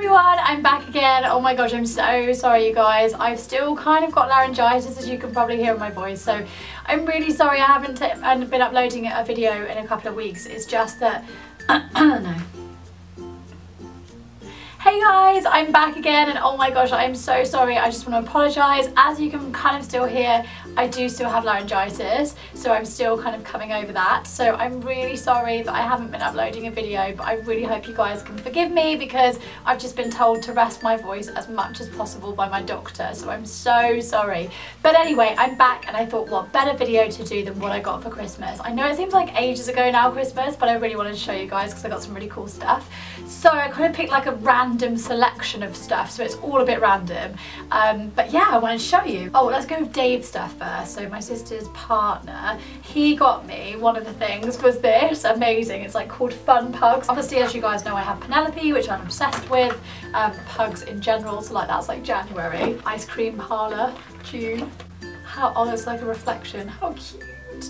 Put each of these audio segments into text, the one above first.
everyone, I'm back again. Oh my gosh, I'm so sorry you guys. I've still kind of got laryngitis, as you can probably hear in my voice, so I'm really sorry I haven't been uploading a video in a couple of weeks. It's just that no. Hey guys, I'm back again, and oh my gosh, I'm so sorry. I just want to apologise. As you can kind of still hear, I do still have laryngitis, so I'm still kind of coming over that. So I'm really sorry that I haven't been uploading a video, but I really hope you guys can forgive me because I've just been told to rest my voice as much as possible by my doctor, so I'm so sorry. But anyway, I'm back, and I thought what better video to do than what I got for Christmas. I know it seems like ages ago now, Christmas, but I really wanted to show you guys because I got some really cool stuff. So I kind of picked like a random selection of stuff, so it's all a bit random, but yeah, I wanted to show you. Oh, let's go with Dave's stuff first. So my sister's partner, he got me, one of the things was this, amazing, it's like called Fun Pugs. Obviously, as you guys know, I have Penelope, which I'm obsessed with, pugs in general, so like that's like January. Ice cream parlour, June. How, oh, there's like a reflection, how cute.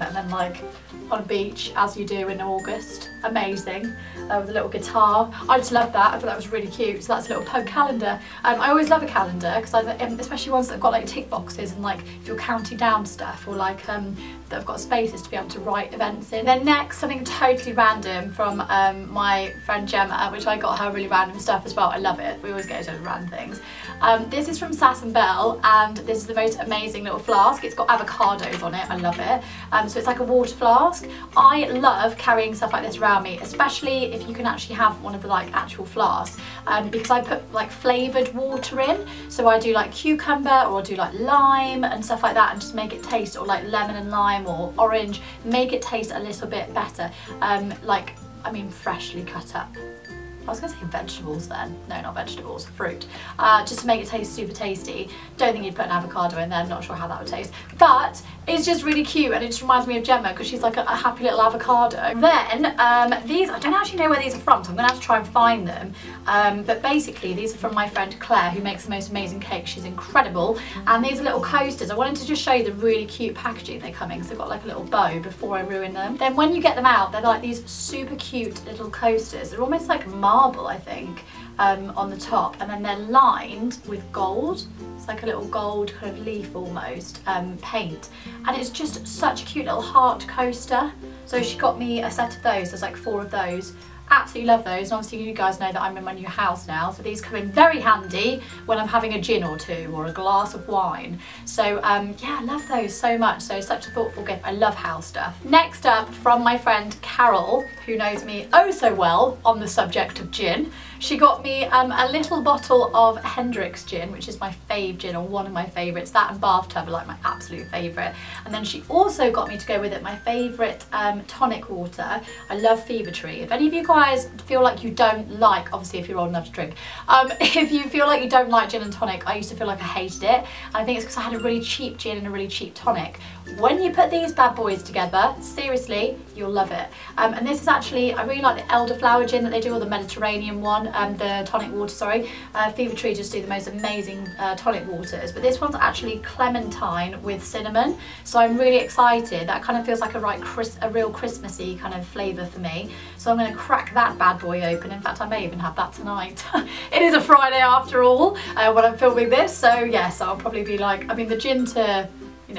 And then like on a beach, as you do in August, amazing, with a little guitar. I just love that. I thought that was really cute. So that's a little pug calendar. I always love a calendar because especially ones that have got like tick boxes and like if you're counting down stuff, or like that have got spaces to be able to write events in. Then next, something totally random from my friend Gemma, which I got her really random stuff as well. I love it. We always get each other random things. This is from Sass & Belle, and this is the most amazing little flask. It's got avocados on it. I love it. So it's like a water flask. I love carrying stuff like this around me, especially if you can actually have one of the like actual flasks, because I put like flavoured water in. So I do like cucumber, or I do like lime and stuff like that, and just make it taste, or like lemon and lime or orange, make it taste a little bit better. Freshly cut up. I was going to say vegetables then. No, not vegetables, fruit. Just to make it taste super tasty. Don't think you'd put an avocado in there, not sure how that would taste. But it's just really cute, and it just reminds me of Gemma because she's like a happy little avocado. Then these, I don't actually know where these are from, so I'm going to have to try and find them. But basically these are from my friend Claire, who makes the most amazing cakes. She's incredible. And these are little coasters. I wanted to just show you the really cute packaging they come in, because they've got like a little bow before I ruin them. Then when you get them out, they're like these super cute little coasters. They're almost like marble, I think, on the top, and then they're lined with gold. It's like a little gold kind of leaf almost, paint, and it's just such a cute little heart coaster. So she got me a set of those. There's like 4 of those. Absolutely love those, and obviously you guys know that I'm in my new house now, so these come in very handy when I'm having a gin or two or a glass of wine. So yeah, I love those so much. So such a thoughtful gift. I love house stuff. Next up, from my friend Carol, who knows me oh so well on the subject of gin, she got me a little bottle of Hendrick's gin, which is my fave gin, or one of my favourites. That and Bathtub are like my absolute favourite. And then she also got me to go with it my favourite tonic water. I love Fever Tree. If any of you guys feel like you don't like, obviously if you're old enough to drink, if you feel like you don't like gin and tonic, I used to feel like I hated it. And I think it's because I had a really cheap gin and a really cheap tonic. When you put these bad boys together, seriously, you'll love it. And this is actually, I really like the elderflower gin that they do, or the Mediterranean one, the tonic water, sorry. Fever Tree just do the most amazing tonic waters, but this one's actually clementine with cinnamon. So I'm really excited. That kind of feels like a real Christmassy kind of flavour for me. So I'm going to crack that bad boy open. In fact, I may even have that tonight. It is a Friday after all, when I'm filming this. So yes, I'll probably be like, the gin to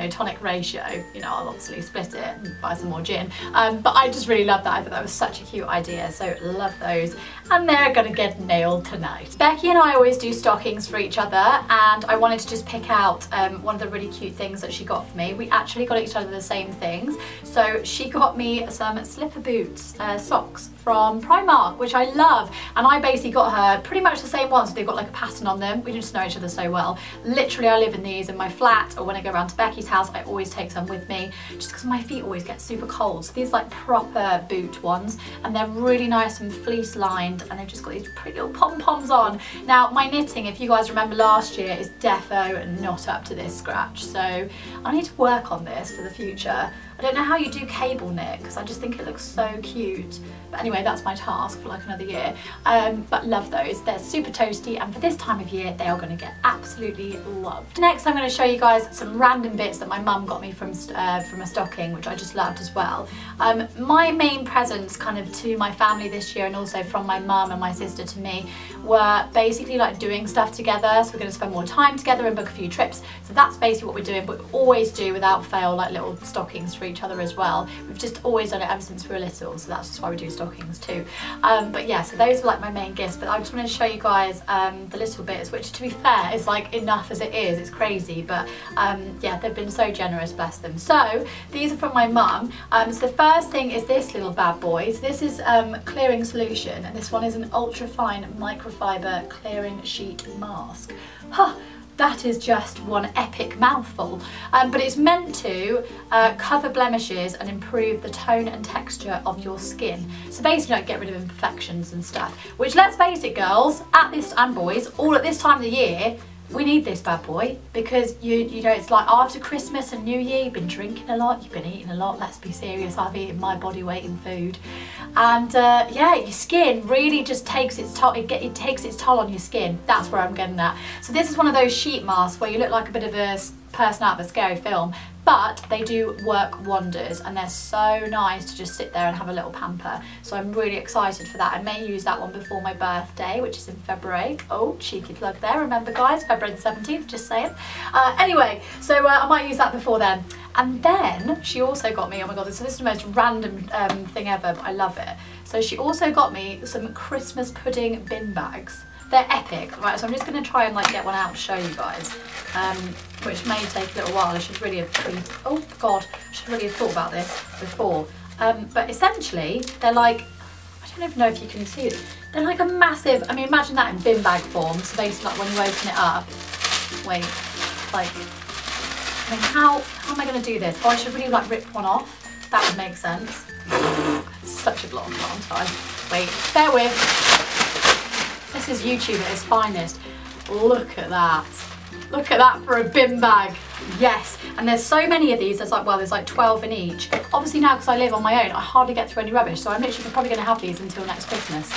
tonic ratio, I'll obviously split it and buy some more gin, but I just really love that. I thought that was such a cute idea, so love those, and they're gonna get nailed tonight. Becky and I always do stockings for each other, and I wanted to just pick out one of the really cute things that she got for me. We actually got each other the same things. So she got me some slipper boots, socks from Primark, which I love, and I basically got her pretty much the same ones. They've got like a pattern on them. We just know each other so well. Literally, I live in these in my flat, or when I go around to Becky's house, I always take some with me, just because my feet always get super cold. So these are like proper boot ones, and they're really nice and fleece lined, and they've just got these pretty little pom-poms on. Now my knitting, if you guys remember last year, is defo not up to this scratch, so I need to work on this for the future. I don't know how you do cable knit, because I just think it looks so cute. But anyway, that's my task for like another year. But love those. They're super toasty, and for this time of year, they are going to get absolutely loved. Next, I'm going to show you guys some random bits that my mum got me from a stocking, which I just loved as well. My main presents kind of to my family this year, and also from my mum and my sister to me were basically like doing stuff together. So we're going to spend more time together and book a few trips. So that's basically what we're doing, but we always do without fail like little stockings for each other as well. We've just always done it ever since we were little, so that's just why we do stockings too. But yeah, so those are like my main gifts, but I just wanted to show you guys the little bits, which to be fair is like enough as it is. It's crazy, but yeah, they've been so generous, bless them. So these are from my mum. So the first thing is this little bad boy. So this is clearing solution, and this one is an ultra fine microfiber clearing sheet mask. Huh. That is just one epic mouthful, but it's meant to cover blemishes and improve the tone and texture of your skin. So basically like get rid of imperfections and stuff, which, let's face it girls, and boys, all at this time of the year, we need this bad boy, because you know, it's like after Christmas and New Year, you've been drinking a lot, you've been eating a lot, let's be serious, I've eaten my body weight in food, and yeah, your skin really just takes its toll, it takes its toll on your skin. That's where I'm getting at. So this is one of those sheet masks where you look like a bit of a person out of a scary film, but they do work wonders, and they're so nice to just sit there and have a little pamper. So I'm really excited for that. I may use that one before my birthday, which is in February. Oh, cheeky plug there, remember guys, February the 17th, just saying. Anyway, so I might use that before then. And then she also got me, oh my god, so this is the most random thing ever, but I love it. So she also got me some Christmas pudding bin bags. They're epic, right? So I'm just going to try and like get one out to show you guys, which may take a little while. I should really have, oh god, I should really have thought about this before. But essentially, they're like, I don't even know if you can see it. They're like a massive, I mean, imagine that in bin bag form. So basically, like when you open it up, wait, like, I mean, how am I going to do this? Oh, I should really like rip one off. That would make sense. Such a blonde, aren't I? Wait, bear with. This is YouTube at its finest. Look at that. Look at that for a bin bag. Yes, and there's so many of these. There's like, well, there's like 12 in each. Obviously now, because I live on my own, I hardly get through any rubbish, so I'm literally probably going to have these until next Christmas.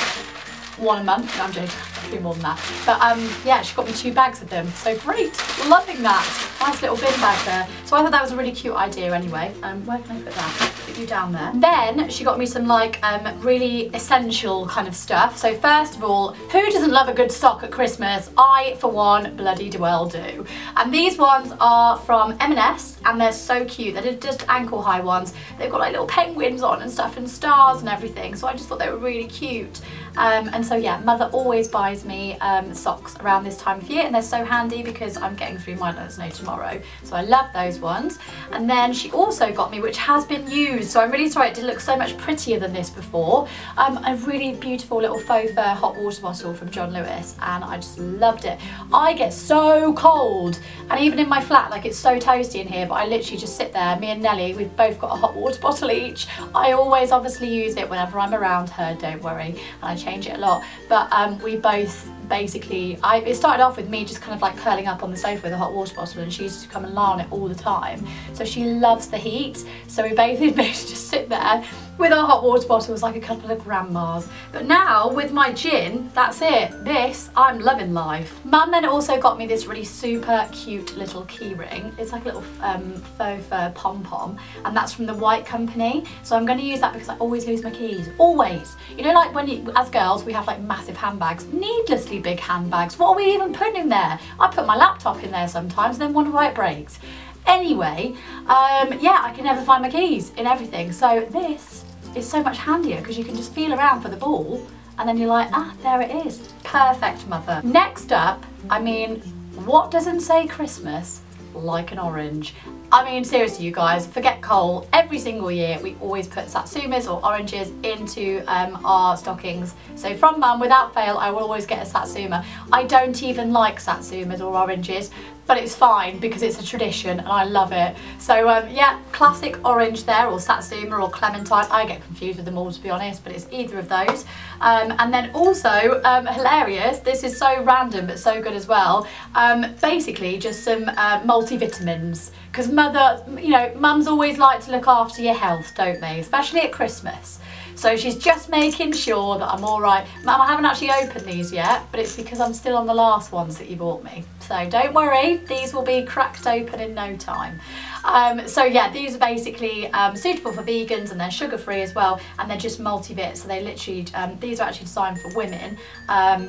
One a month. No, I'm joking, a few more than that. But yeah, she got me 2 bags of them, so great, loving that. Nice little bin bag there. So I thought that was a really cute idea anyway. Where can I put that? Put you down there. Then she got me some like really essential kind of stuff. So first of all, who doesn't love a good sock at Christmas? I, for one, bloody well do. And these ones are from M&S, and they're so cute. They're just ankle high ones. They've got like little penguins on and stuff, and stars and everything. So I just thought they were really cute. And so yeah, mother always buys me socks around this time of year, and they're so handy because I'm getting through mine, let us know tomorrow. So I love those ones. And then she also got me, which has been used, so I'm really sorry, it did look so much prettier than this before, a really beautiful little faux fur hot water bottle from John Lewis, and I just loved it. I get so cold, and even in my flat, like it's so toasty in here, but I literally just sit there, me and Nelly, we've both got a hot water bottle each. I always obviously use it whenever I'm around her, don't worry, and I change it a lot, but we both basically, it started off with me just kind of like curling up on the sofa with a hot water bottle, and she used to come and lie on it all the time, so she loves the heat, so we both just sit there with our hot water bottles like a couple of grandmas. But now with my gin, that's it. This, I'm loving life. Mum then also got me this really super cute little key ring. It's like a little faux fur pom-pom, and that's from the White Company. So I'm going to use that because I always lose my keys, always. You know, like when you, as girls, we have like massive handbags, needlessly big handbags. What are we even putting in there? I put my laptop in there sometimes and then wonder why it breaks. Anyway, yeah, I can never find my keys in everything. So this is so much handier because you can just feel around for the ball, and then you're like, ah, there it is. Perfect, mother. Next up, I mean, what doesn't say Christmas like an orange? I mean, seriously, you guys, forget coal. Every single year, we always put satsumas or oranges into our stockings. So from mum, without fail, I will always get a satsuma. I don't even like satsumas or oranges, but it's fine because it's a tradition and I love it. So yeah, classic orange there, or satsuma or clementine. I get confused with them all, to be honest, but it's either of those. And then also, hilarious, this is so random but so good as well, basically just some multivitamins, because mother, you know, mums always like to look after your health, don't they, especially at Christmas. So she's just making sure that I'm all right. Mum, I haven't actually opened these yet, but it's because I'm still on the last ones that you bought me. So don't worry, these will be cracked open in no time. So yeah, these are basically suitable for vegans, and they're sugar-free as well, and they're just multi-vit. So they literally, these are actually designed for women,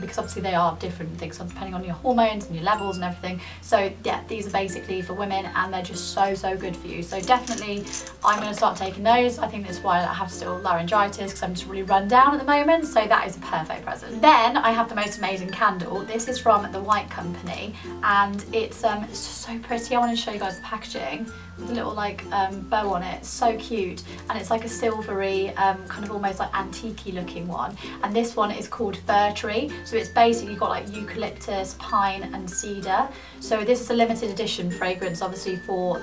because obviously they are different things depending on your hormones and your levels and everything. So yeah, these are basically for women, and they're just so good for you. So definitely I'm going to start taking those. I think that's why I have still laryngitis, because I'm just really run down at the moment. So that is a perfect present. Then I have the most amazing candle. This is from the White Company, and it's just so pretty. I want to show you guys the packaging with a little like bow on it. So cute, and it's like a silvery kind of almost like antique-y looking one, and this one is called Fir Tree. So it's basically got like eucalyptus, pine and cedar. So this is a limited edition fragrance, obviously for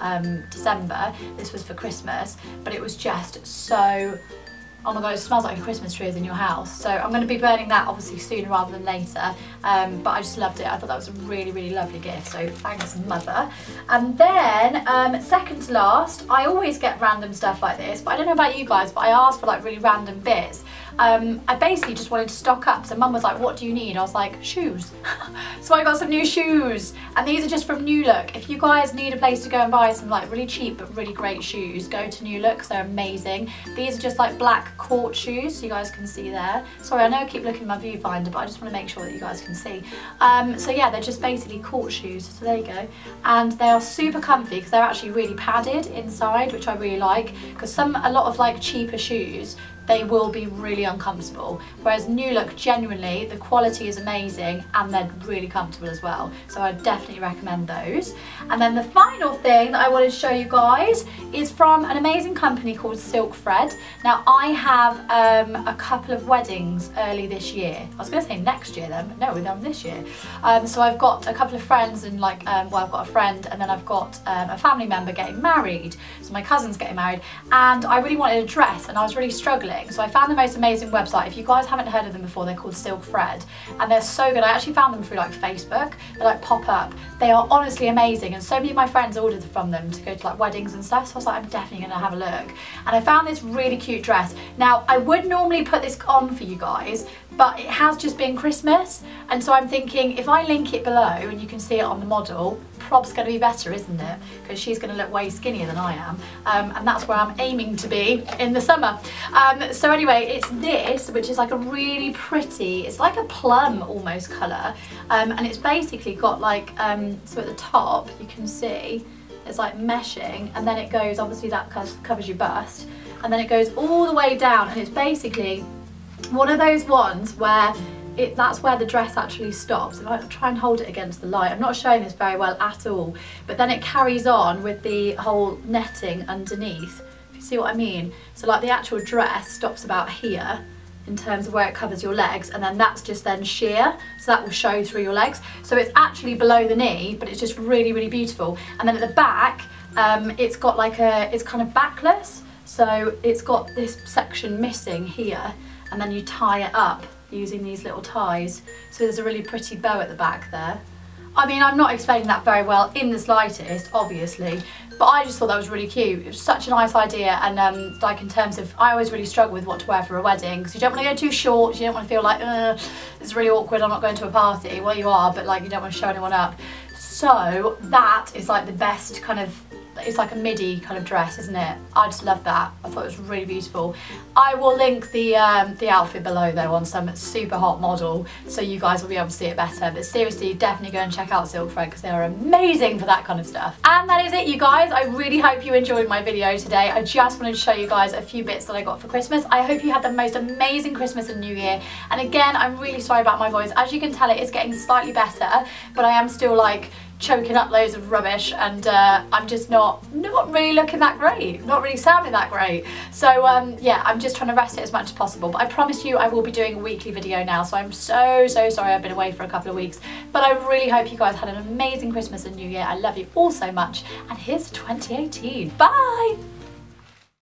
December. This was for Christmas, but it was just so, oh my god, it smells like a Christmas tree is in your house. So I'm going to be burning that obviously sooner rather than later, but I just loved it. I thought that was a really lovely gift, so thanks mother. And then second to last, I always get random stuff like this, but I don't know about you guys, but I asked for like really random bits. I basically just wanted to stock up, so mum was like, what do you need? I was like, shoes. So I got some new shoes, and these are just from New Look. If you guys need a place to go and buy some like really cheap but really great shoes, go to New Look, they're amazing. These are just like black court shoes, so you guys can see there. Sorry, I know I keep looking at my viewfinder, but I just want to make sure that you guys can see. So yeah, they're just basically court shoes, so there you go. And they are super comfy because they're actually really padded inside, which I really like, because a lot of like cheaper shoes, they will be really uncomfortable, whereas New Look, genuinely the quality is amazing and they're really comfortable as well, so I definitely recommend those. And then the final thing that I wanted to show you guys is from an amazing company called Silk Thread. Now I have a couple of weddings early this year. I was going to say next year then, but no, we're done this year. So I've got a couple of friends, and like well, I've got a friend, and then I've got a family member getting married, so my cousin's getting married, and I really wanted a dress and I was really struggling. So I found the most amazing website. If you guys haven't heard of them before, they're called Silk Thread, and they're so good. I actually found them through like Facebook. They like pop up. They are honestly amazing, and so many of my friends ordered from them to go to like weddings and stuff, so I was like, I'm definitely gonna have a look. And I found this really cute dress. Now I would normally put this on for you guys, but it has just been Christmas, and so I'm thinking if I link it below and you can see it on the model, prob's going to be better, isn't it? Because she's going to look way skinnier than I am, and that's where I'm aiming to be in the summer. So anyway, it's this, which is like a really pretty, it's like a plum almost colour, and it's basically got like, so at the top you can see it's like meshing, and then it goes, obviously that covers your bust, and then it goes all the way down, and it's basically one of those ones where that's where the dress actually stops. If I try and hold it against the light, I'm not showing this very well at all, but then it carries on with the whole netting underneath, if you see what I mean. So like the actual dress stops about here in terms of where it covers your legs, and then that's just then sheer, so that will show through your legs. So it's actually below the knee, but it's just really beautiful. And then at the back, it's got like it's kind of backless, so it's got this section missing here, and then you tie it up using these little ties. So there's a really pretty bow at the back there. I mean, I'm not explaining that very well in the slightest, obviously, but I just thought that was really cute. It was such a nice idea, and like in terms of, I always really struggle with what to wear for a wedding, because you don't want to go too short, you don't want to feel like, it's really awkward, I'm not going to a party. Well, you are, but like you don't want to show anyone up. So that is like the best kind of, it's like a midi kind of dress, isn't it? I just love that. I thought it was really beautiful. I will link the outfit below though on some super hot model, so you guys will be able to see it better. But seriously, definitely go and check out Silk Thread, because they are amazing for that kind of stuff. And that is it, you guys. I really hope you enjoyed my video today. I just wanted to show you guys a few bits that I got for Christmas. I hope you had the most amazing Christmas and New Year. And again, I'm really sorry about my voice. As you can tell, it is getting slightly better, but I am still like choking up loads of rubbish, and I'm just not really looking that great, not really sounding that great. So yeah, I'm just trying to rest it as much as possible, but I promise you I will be doing a weekly video now, so I'm so sorry I've been away for a couple of weeks, but I really hope you guys had an amazing Christmas and New Year. I love you all so much, and here's 2018. Bye!